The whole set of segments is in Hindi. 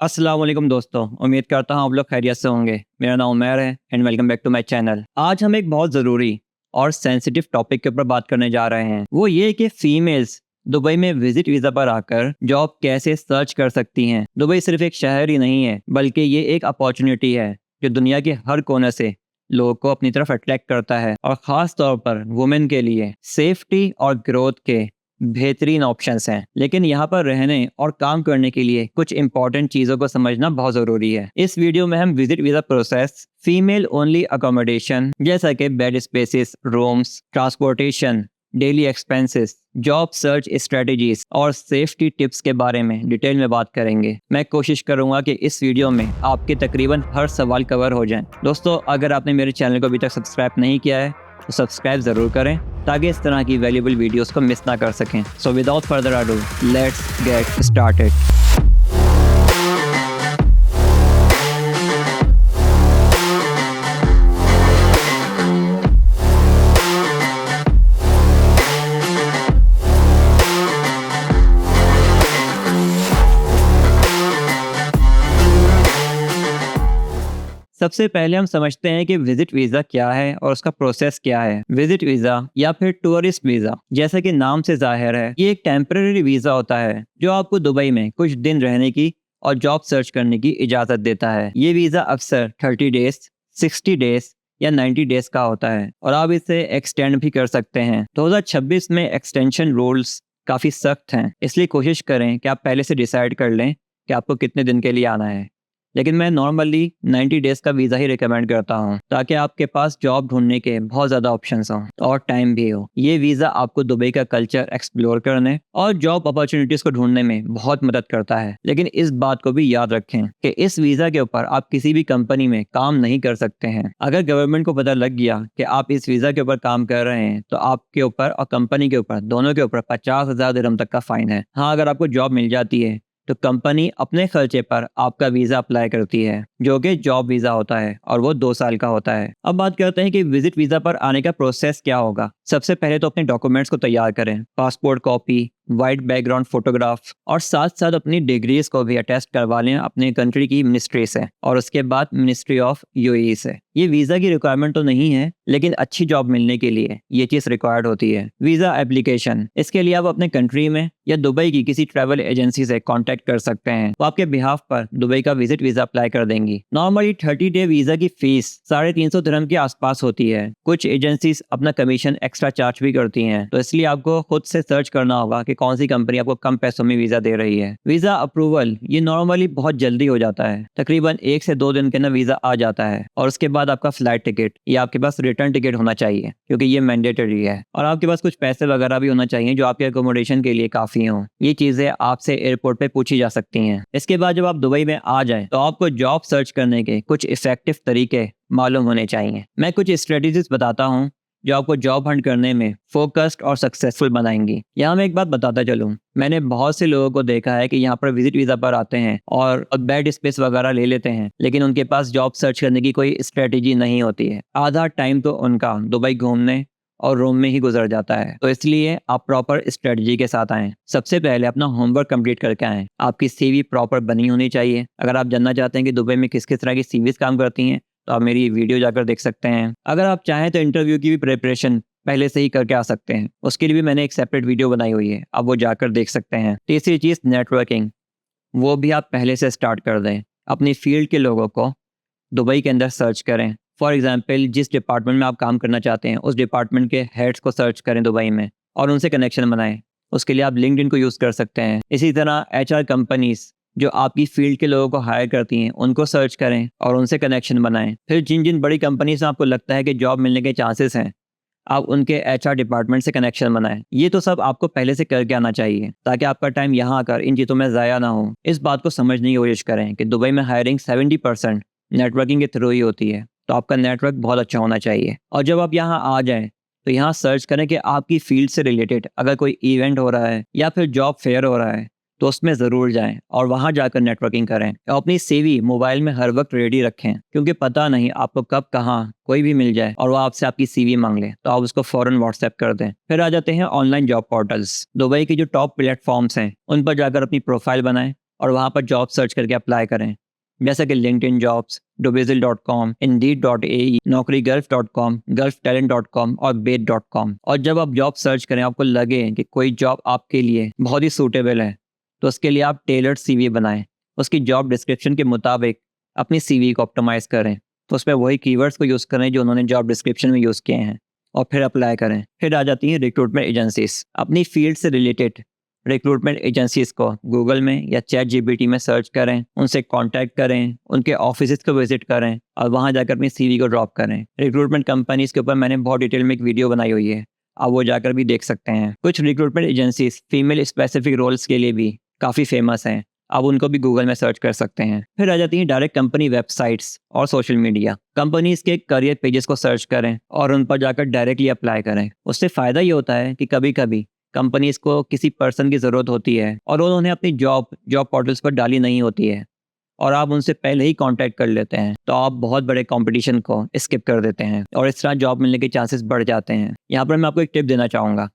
अस्सलाम वालेकुम दोस्तों, उम्मीद करता हूँ आप लोग खैरियत से होंगे। मेरा नाम उमैर है and welcome back to my channel. आज हम एक बहुत ज़रूरी और सेंसिटिव टॉपिक के ऊपर बात करने जा रहे हैं। वो ये कि फीमेल्स दुबई में विजिट वीज़ा पर आकर जॉब कैसे सर्च कर सकती हैं। दुबई सिर्फ एक शहर ही नहीं है, बल्कि ये एक अपॉर्चुनिटी है जो दुनिया के हर कोने से लोगों को अपनी तरफ अट्रैक्ट करता है और ख़ास तौर पर वुमेन के लिए सेफ्टी और ग्रोथ के बेहतरीन ऑप्शंस हैं। लेकिन यहाँ पर रहने और काम करने के लिए कुछ इंपॉर्टेंट चीज़ों को समझना बहुत ज़रूरी है। इस वीडियो में हम visit visa process, female only accommodation जैसा कि bed spaces, rooms, transportation, daily expenses, job search strategies और सेफ्टी टिप्स के बारे में डिटेल में बात करेंगे। मैं कोशिश करूंगा कि इस वीडियो में आपके तकरीबन हर सवाल कवर हो जाएं। दोस्तों, अगर आपने मेरे चैनल को अभी तक सब्सक्राइब नहीं किया है तो सब्सक्राइब ज़रूर करें ताकि इस तरह की वैल्यूबल वीडियोस को मिस ना कर सकें। So without further ado, let's get started. सबसे पहले हम समझते हैं कि विजिट वीज़ा क्या है और उसका प्रोसेस क्या है। विजिट वीज़ा या फिर टूरिस्ट वीज़ा, जैसा कि नाम से जाहिर है, ये एक टेम्पररी वीज़ा होता है जो आपको दुबई में कुछ दिन रहने की और जॉब सर्च करने की इजाज़त देता है। ये वीज़ा अक्सर 30 डेज, 60 डेज या 90 डेज का होता है और आप इसे एक्सटेंड भी कर सकते हैं। 2026 में एक्सटेंशन रूल्स काफ़ी सख्त हैं, इसलिए कोशिश करें कि आप पहले से डिसाइड कर लें कि आपको कितने दिन के लिए आना है। लेकिन मैं नॉर्मली 90 डेज़ का वीज़ा ही रिकमेंड करता हूँ ताकि आपके पास जॉब ढूंढने के बहुत ज़्यादा ऑप्शंस हों और टाइम भी हो। ये वीज़ा आपको दुबई का कल्चर एक्सप्लोर करने और जॉब अपॉर्चुनिटीज़ को ढूंढने में बहुत मदद करता है। लेकिन इस बात को भी याद रखें कि इस वीज़ा के ऊपर आप किसी भी कंपनी में काम नहीं कर सकते हैं। अगर गवर्नमेंट को पता लग गया कि आप इस वीज़ा के ऊपर काम कर रहे हैं तो आपके ऊपर और कंपनी के ऊपर, दोनों के ऊपर 50,000 दिरहम तक का फ़ाइन है। हाँ, अगर आपको जॉब मिल जाती है तो कंपनी अपने खर्चे पर आपका वीज़ा अप्लाई करती है, जो कि जॉब वीज़ा होता है और वो 2 साल का होता है। अब बात करते हैं कि विजिट वीज़ा पर आने का प्रोसेस क्या होगा। सबसे पहले तो अपने डॉक्यूमेंट्स को तैयार करें, passport copy, white background photograph और साथ साथ अपनी डिग्रीज को भी अटेस्ट करवा लें अपने कंट्री की मिनिस्ट्री से और उसके बाद मिनिस्ट्री ऑफ यूएई से। ये वीज़ा की रिक्वायरमेंट तो नहीं है, लेकिन अच्छी जॉब मिलने के लिए ये चीज़ रिक्वायर्ड होती है। वीज़ा एप्लीकेशन, इसके लिए आप अपने कंट्री में या दुबई की किसी ट्रैवल एजेंसी से कांटेक्ट कर सकते हैं, वो आपके बिहाफ पर दुबई का विजिट वीज़ा अप्लाई कर देंगी। नॉर्मली 30 डे वीज़ा की फीस 350 दिरहम के आसपास होती है। कुछ एजेंसीज अपना कमीशन एक्स्ट्रा चार्ज भी करती हैं, तो इसलिए आपको खुद से सर्च करना होगा कि कौन सी कंपनी आपको कम पैसों में वीज़ा दे रही है। वीज़ा अप्रूवल ये नॉर्मली बहुत जल्दी हो जाता है, तकरीबन 1 से 2 दिन के अंदर वीज़ा आ जाता है और उसके बाद आपका फ्लाइट टिकट या आपके पास रिटर्न टिकट होना चाहिए क्योंकि ये मैंडेटरी है, और आपके पास कुछ पैसे वगैरह भी होना चाहिए जो आपके अकोमोडेशन के लिए काफ़ी हों। ये चीज़ें आपसे एयरपोर्ट पे पूछी जा सकती हैं। इसके बाद जब आप दुबई में आ जाएं तो आपको जॉब सर्च करने के कुछ इफेक्टिव तरीके मालूम होने चाहिए। मैं कुछ स्ट्रेटजीज बताता हूँ जो आपको जॉब हंट करने में फोकस्ड और सक्सेसफुल बनाएंगी। यहाँ मैं एक बात बताता चलूँ, मैंने बहुत से लोगों को देखा है कि यहाँ पर विजिट वीज़ा पर आते हैं और बेड स्पेस वगैरह ले लेते हैं, लेकिन उनके पास जॉब सर्च करने की कोई स्ट्रेटजी नहीं होती है। आधा टाइम तो उनका दुबई घूमने और रूम में ही गुजर जाता है। तो इसलिए आप प्रॉपर स्ट्रेटजी के साथ आएँ। सबसे पहले अपना होमवर्क कंप्लीट करके आएँ। आपकी सीवी प्रॉपर बनी होनी चाहिए। अगर आप जानना चाहते हैं कि दुबई में किस किस तरह की सीवीज काम करती हैं तो आप मेरी वीडियो जाकर देख सकते हैं। अगर आप चाहें तो इंटरव्यू की भी प्रिपरेशन पहले से ही करके आ सकते हैं, उसके लिए भी मैंने एक सेपरेट वीडियो बनाई हुई है, आप वो जाकर देख सकते हैं। तीसरी चीज़ नेटवर्किंग, वो भी आप पहले से स्टार्ट कर दें। अपनी फील्ड के लोगों को दुबई के अंदर सर्च करें। फॉर एग्जांपल, जिस डिपार्टमेंट में आप काम करना चाहते हैं उस डिपार्टमेंट के हेड्स को सर्च करें दुबई में और उनसे कनेक्शन बनाएं। उसके लिए आप लिंक्डइन को यूज़ कर सकते हैं। इसी तरह एचआर कंपनीज जो आपकी फील्ड के लोगों को हायर करती हैं उनको सर्च करें और उनसे कनेक्शन बनाएं। फिर जिन जिन बड़ी कंपनीज में आपको लगता है कि जॉब मिलने के चांसेस हैं, आप उनके एचआर डिपार्टमेंट से कनेक्शन बनाएं। ये तो सब आपको पहले से करके आना चाहिए ताकि आपका टाइम यहाँ आकर इन चीज़ों में ज़ाया ना हो। इस बात को समझने की कोशिश करें कि दुबई में हायरिंग 70% नेटवर्किंग के थ्रू ही होती है, तो आपका नेटवर्क बहुत अच्छा होना चाहिए। और जब आप यहाँ आ जाएं तो यहाँ सर्च करें कि आपकी फील्ड से रिलेटेड अगर कोई इवेंट हो रहा है या फिर जॉब फेयर हो रहा है तो उसमें ज़रूर जाएं और वहाँ जाकर नेटवर्किंग करें। और अपनी सीवी मोबाइल में हर वक्त रेडी रखें क्योंकि पता नहीं आपको कब कहाँ कोई भी मिल जाए और वो आपसे आपकी सीवी मांग ले तो आप उसको फ़ौरन व्हाट्सएप कर दें। फिर आ जाते हैं ऑनलाइन जॉब पोर्टल्स। दुबई के जो टॉप प्लेटफॉर्म्स हैं उन पर जाकर अपनी प्रोफाइल बनाएं और वहाँ पर जॉब सर्च करके अप्लाई करें, जैसा कि LinkedIn jobs, dubizzle.com, indeed.ae, naukrigulf.com, gulftalent.com और bait.com। और जब आप जॉब सर्च करें, आपको लगे कि कोई जॉब आपके लिए बहुत ही सूटेबल है, तो उसके लिए आप टेलर्ड सीवी बनाएं। उसकी जॉब डिस्क्रिप्शन के मुताबिक अपनी सीवी को ऑप्टिमाइज करें, तो उसमें वही कीवर्ड्स को यूज़ करें जो उन्होंने जॉब डिस्क्रिप्शन में यूज़ किए हैं, और फिर अप्लाई करें। फिर आ जाती हैं रिक्रूटमेंट एजेंसीज। अपनी फील्ड से रिलेटेड रिक्रूटमेंट एजेंसीज को गूगल में या ChatGPT में सर्च करें, उनसे कांटेक्ट करें, उनके ऑफिस को विजिट करें और वहां जाकर अपनी सीवी को ड्रॉप करें। रिक्रूटमेंट कंपनीज के ऊपर मैंने बहुत डिटेल में एक वीडियो बनाई हुई है, आप वो जाकर भी देख सकते हैं। कुछ recruitment agencies female specific roles के लिए भी काफ़ी फेमस हैं, आप उनको भी गूगल में सर्च कर सकते हैं। फिर आ जाती हैं डायरेक्ट कंपनी वेबसाइट्स और सोशल मीडिया। कंपनीज के करियर पेजेस को सर्च करें और उन पर जाकर डायरेक्टली अप्लाई करें। उससे फ़ायदा ये होता है कि कभी कभी कंपनीज को किसी पर्सन की ज़रूरत होती है और उन्होंने अपनी जॉब पोर्टल्स पर डाली नहीं होती है, और आप उनसे पहले ही कांटेक्ट कर लेते हैं, तो आप बहुत बड़े कंपटीशन को स्किप कर देते हैं और इस तरह जॉब मिलने के चांसेस बढ़ जाते हैं। यहाँ पर मैं आपको एक टिप देना चाहूँगा,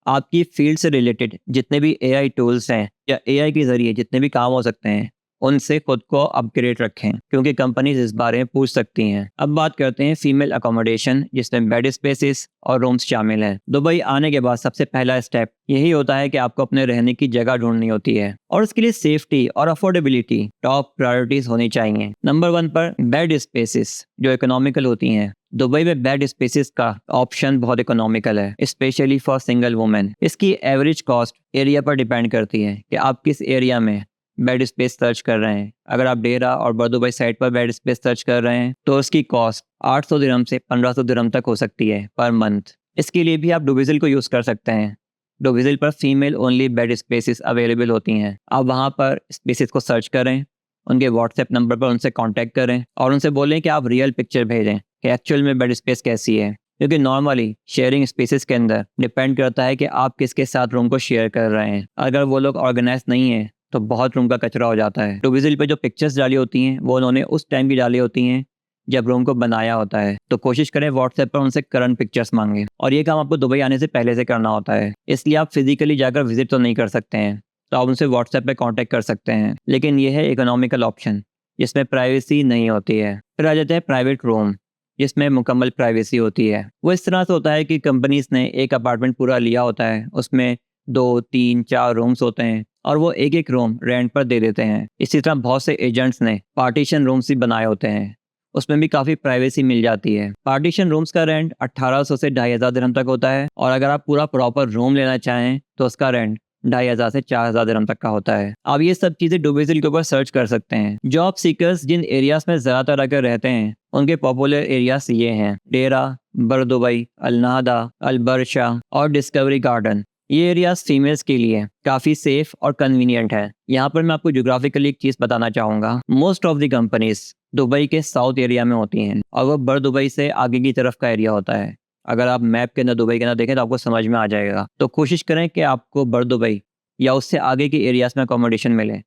आपकी फील्ड से रिलेटेड जितने भी AI टूल्स हैं या AI के ज़रिए जितने भी काम हो सकते हैं, उनसे खुद को अपग्रेड रखें, क्योंकि कंपनीज इस बारे में पूछ सकती हैं। अब बात करते हैं फीमेल अकोमोडेशन, जिसमें बेड स्पेसेस और रूम्स शामिल हैं। दुबई आने के बाद सबसे पहला स्टेप यही होता है कि आपको अपने रहने की जगह ढूंढनी होती है, और उसके लिए सेफ्टी और अफोर्डेबिलिटी टॉप प्रायोरिटीज होनी चाहिए। नंबर 1 पर बेड स्पेसेस जो इकोनॉमिकल होती हैं। दुबई में बेड स्पेसेस का ऑप्शन बहुत इकोनॉमिकल है, स्पेशली फॉर सिंगल वुमेन। इसकी एवरेज कॉस्ट एरिया पर डिपेंड करती है कि आप किस एरिया में बेड स्पेस सर्च कर रहे हैं। अगर आप डेरा और बर्दुबई साइट पर बेड स्पेस सर्च कर रहे हैं तो उसकी कॉस्ट 800 दिरहम से 1500 दिरहम तक हो सकती है पर मंथ। इसके लिए भी आप डुबिज़ल को यूज़ कर सकते हैं। डुबिज़ल पर female only bed spaces available होती हैं। आप वहाँ पर स्पेसेस को सर्च करें, उनके व्हाट्सएप नंबर पर उनसे कांटेक्ट करें और उनसे बोलें कि आप रियल पिक्चर भेजें कि एक्चुअल में बेड स्पेस कैसी है, क्योंकि नॉर्मली शेयरिंग स्पेसेस के अंदर डिपेंड करता है कि आप किसके साथ रूम को शेयर कर रहे हैं। अगर वो लोग ऑर्गेनाइज नहीं है तो बहुत रूम का कचरा हो जाता है। डुबिज़ल पे जो पिक्चर्स डाली होती हैं वो उन्होंने उस टाइम की डाली होती हैं जब रूम को बनाया होता है, तो कोशिश करें व्हाट्सएप पर उनसे करंट पिक्चर्स मांगे। और ये काम आपको दुबई आने से पहले से करना होता है, इसलिए आप फिजिकली जाकर विजिट तो नहीं कर सकते हैं, तो आप उनसे व्हाट्सएप पे कांटेक्ट कर सकते हैं। लेकिन ये है इकोनॉमिकल ऑप्शन जिसमें प्राइवेसी नहीं होती है। फिर आ जाता है प्राइवेट रूम, जिसमें मुकम्मल प्राइवेसी होती है। वो इस तरह से होता है कि कंपनीज ने एक अपार्टमेंट पूरा लिया होता है, उसमें 2, 3, 4 रूम्स होते हैं और वो एक एक रूम रेंट पर दे देते हैं। इसी तरह बहुत से एजेंट्स ने पार्टीशन रूम्स भी बनाए होते हैं, उसमें भी काफ़ी प्राइवेसी मिल जाती है। पार्टीशन रूम्स का रेंट 1800 से 2500 दिरहम तक होता है, और अगर आप पूरा प्रॉपर रूम लेना चाहें तो उसका रेंट 2500 से 4000 दिरहम तक का होता है। आप ये सब चीज़ें डुबिज़ल के ऊपर सर्च कर सकते हैं। जॉब सीकर्स जिन एरियाज में ज़्यादातर अगर रहते हैं उनके पॉपुलर एरियाज ये हैं: डेरा, बर्दुबई, अल-नहदा, अल-बरशा और डिस्कवरी गार्डन। ये एरियाज फीमेल्स के लिए काफ़ी सेफ और कन्वीनियंट है। यहाँ पर मैं आपको ज्योग्राफिकली एक चीज़ बताना चाहूँगा, most of the companies Dubai के साउथ एरिया में होती हैं और वो बर्दुबई से आगे की तरफ का एरिया होता है। अगर आप मैप के अंदर दुबई के अंदर देखें तो आपको समझ में आ जाएगा। तो कोशिश करें कि आपको बर्दुबई या उससे आगे की एरियाज में अकोमोडेशन मिले।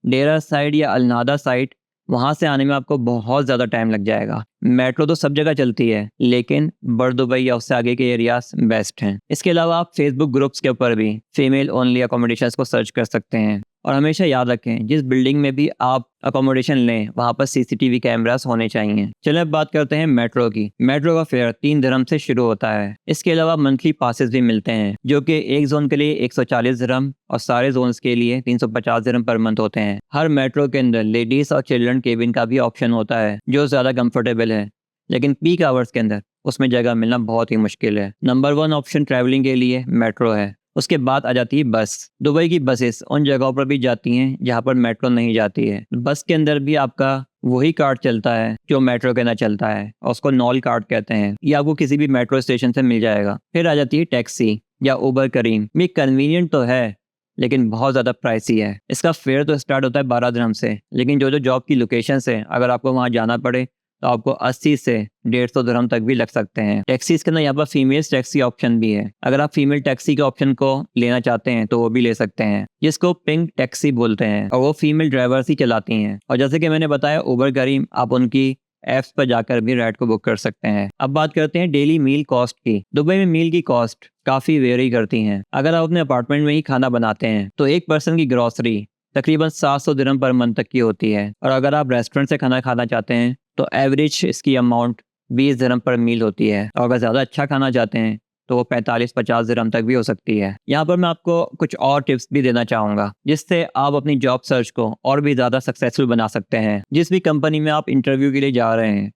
डेरा साइड या अल-नादा साइड, वहाँ से आने में आपको बहुत ज़्यादा टाइम लग जाएगा। मेट्रो तो सब जगह चलती है, लेकिन बर्दुबई या उससे आगे के एरियाज बेस्ट हैं। इसके अलावा आप फेसबुक ग्रुप्स के ऊपर भी फीमेल ओनली अकोमोडेशंस को सर्च कर सकते हैं। और हमेशा याद रखें, जिस बिल्डिंग में भी आप अकोमोडेशन लें वहाँ पर CCTV कैमरास होने चाहिए। चलिए अब बात करते हैं मेट्रो की। मेट्रो का फेयर 3 दिरहम से शुरू होता है। इसके अलावा मंथली पासेस भी मिलते हैं, जो कि एक जोन के लिए 140 दिरहम और सारे जोन्स के लिए 350 दिरहम पर मंथ होते हैं। हर मेट्रो के अंदर लेडीज और चिल्ड्रन केबिन का भी ऑप्शन होता है, जो ज़्यादा कंफर्टेबल है, लेकिन पीक आवर्स के अंदर उसमें जगह मिलना बहुत ही मुश्किल है। नंबर 1 ऑप्शन ट्रैवलिंग के लिए मेट्रो है। उसके बाद आ जाती है बस। दुबई की बसेस उन जगहों पर भी जाती हैं जहाँ पर मेट्रो नहीं जाती है। बस के अंदर भी आपका वही कार्ड चलता है जो मेट्रो के अंदर चलता है, और उसको नॉल कार्ड कहते हैं। ये आपको किसी भी मेट्रो स्टेशन से मिल जाएगा। फिर आ जाती है टैक्सी या उबर करीम। ये कन्वीनियंट तो है लेकिन बहुत ज़्यादा प्राइसी है। इसका फेयर तो स्टार्ट होता है 12 दिरहम से, लेकिन जो जॉब की लोकेशन से अगर आपको वहाँ जाना पड़े तो आपको 80 से 150 दिरहम तक भी लग सकते हैं। टैक्सीज के अंदर यहाँ पर फीमेल टैक्सी ऑप्शन भी है। अगर आप फीमेल टैक्सी के ऑप्शन को लेना चाहते हैं तो वो भी ले सकते हैं, जिसको पिंक टैक्सी बोलते हैं, और वो फीमेल ड्राइवर्स ही चलाती हैं। और जैसे कि मैंने बताया उबर करीम, आप उनकी ऐप्स पर जाकर भी राइड को बुक कर सकते हैं। अब बात करते हैं डेली मील कॉस्ट की। दुबई में मील की कॉस्ट काफ़ी वेरी करती हैं। अगर आप अपने अपार्टमेंट में ही खाना बनाते हैं तो एक पर्सन की ग्रॉसरी तकरीबन 700 दिरहम पर मंथ तक की होती है। और अगर आप रेस्टोरेंट से खाना खाना चाहते हैं तो एवरेज इसकी अमाउंट 20 दिरहम पर मील होती है। और अगर ज़्यादा अच्छा खाना चाहते हैं तो वो 45-50 दिरहम तक भी हो सकती है। यहाँ पर मैं आपको कुछ और टिप्स भी देना चाहूँगा जिससे आप अपनी जॉब सर्च को और भी ज़्यादा सक्सेसफुल बना सकते हैं। जिस भी कंपनी में आप इंटरव्यू के लिए जा रहे हैं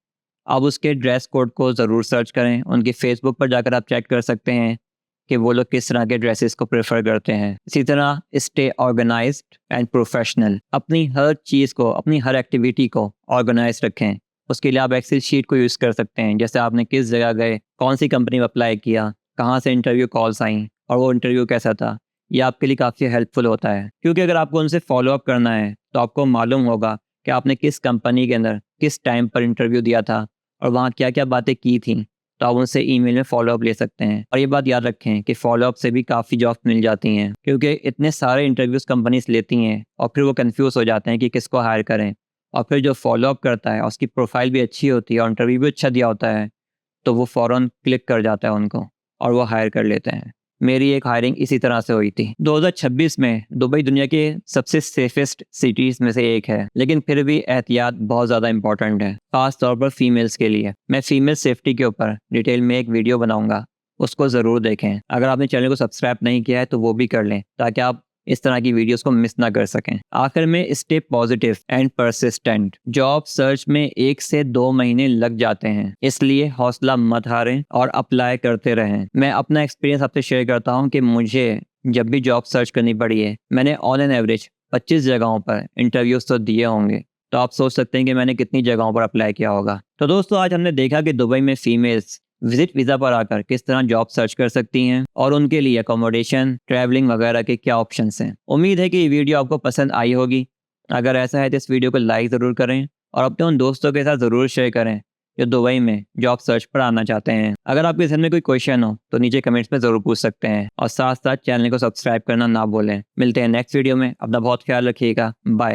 आप उसके ड्रेस कोड को ज़रूर सर्च करें। उनकी फेसबुक पर जाकर आप चेक कर सकते हैं कि वो लोग किस तरह के ड्रेसेस को प्रेफर करते हैं। इसी तरह स्टे ऑर्गेनाइज्ड एंड प्रोफेशनल। अपनी हर चीज़ को, अपनी हर एक्टिविटी को ऑर्गेनाइज रखें। उसके लिए आप एक्सेल शीट को यूज़ कर सकते हैं, जैसे आपने किस जगह गए, कौन सी कंपनी में अप्लाई किया, कहाँ से इंटरव्यू कॉल्स आई और वो इंटरव्यू कैसा था। ये आपके लिए काफ़ी हेल्पफुल होता है, क्योंकि अगर आपको उनसे फॉलो अप करना है तो आपको मालूम होगा कि आपने किस कंपनी के अंदर किस टाइम पर इंटरव्यू दिया था और वहाँ क्या क्या बातें की थी। तो आप उनसे ईमेल में फॉलो अप ले सकते हैं। और ये बात याद रखें कि फॉलो अप से भी काफ़ी जॉब मिल जाती हैं, क्योंकि इतने सारे इंटरव्यूज़ कंपनीज लेती हैं और फिर वो कंफ्यूज हो जाते हैं कि किसको हायर करें। और फिर जो फॉलो अप करता है उसकी प्रोफाइल भी अच्छी होती है और इंटरव्यू भी अच्छा दिया होता है, तो वो फ़ौरन क्लिक कर जाता है उनको और वो हायर कर लेते हैं। मेरी एक हायरिंग इसी तरह से हुई थी। 2026 में दुबई दुनिया के सबसे सेफेस्ट सिटीज़ में से एक है, लेकिन फिर भी एहतियात बहुत ज़्यादा इंपॉर्टेंट है, ख़ास तौर पर फीमेल्स के लिए। मैं फीमेल सेफ्टी के ऊपर डिटेल में एक वीडियो बनाऊंगा, उसको ज़रूर देखें। अगर आपने चैनल को सब्सक्राइब नहीं किया है तो वो भी कर लें, ताकि आप इस तरह की वीडियोस को मिस ना कर सकें। आखिर में stay positive and persistent. Job search में 1 से 2 महीने लग जाते हैं, इसलिए हौसला मत हारें और अप्लाई करते रहें। मैं अपना एक्सपीरियंस आपसे शेयर करता हूं कि मुझे जब भी जॉब सर्च करनी पड़ी है, मैंने ऑन एन एवरेज 25 जगहों पर इंटरव्यूज तो दिए होंगे। तो आप सोच सकते हैं कि मैंने कितनी जगहों पर अप्लाई किया होगा। तो दोस्तों, आज हमने देखा कि दुबई में फीमेल्स विजिट वीज़ा पर आकर किस तरह जॉब सर्च कर सकती हैं और उनके लिए अकोमोडेशन, ट्रैवलिंग वगैरह के क्या ऑप्शंस हैं। उम्मीद है कि ये वीडियो आपको पसंद आई होगी। अगर ऐसा है तो इस वीडियो को लाइक ज़रूर करें और अपने उन दोस्तों के साथ ज़रूर शेयर करें जो दुबई में जॉब सर्च पर आना चाहते हैं। अगर आपके ज़हन में कोई क्वेश्चन हो तो नीचे कमेंट्स में ज़रूर पूछ सकते हैं और साथ साथ चैनल को सब्सक्राइब करना ना भूलें। मिलते हैं नेक्स्ट वीडियो में। अपना बहुत ख्याल रखिएगा। बाय।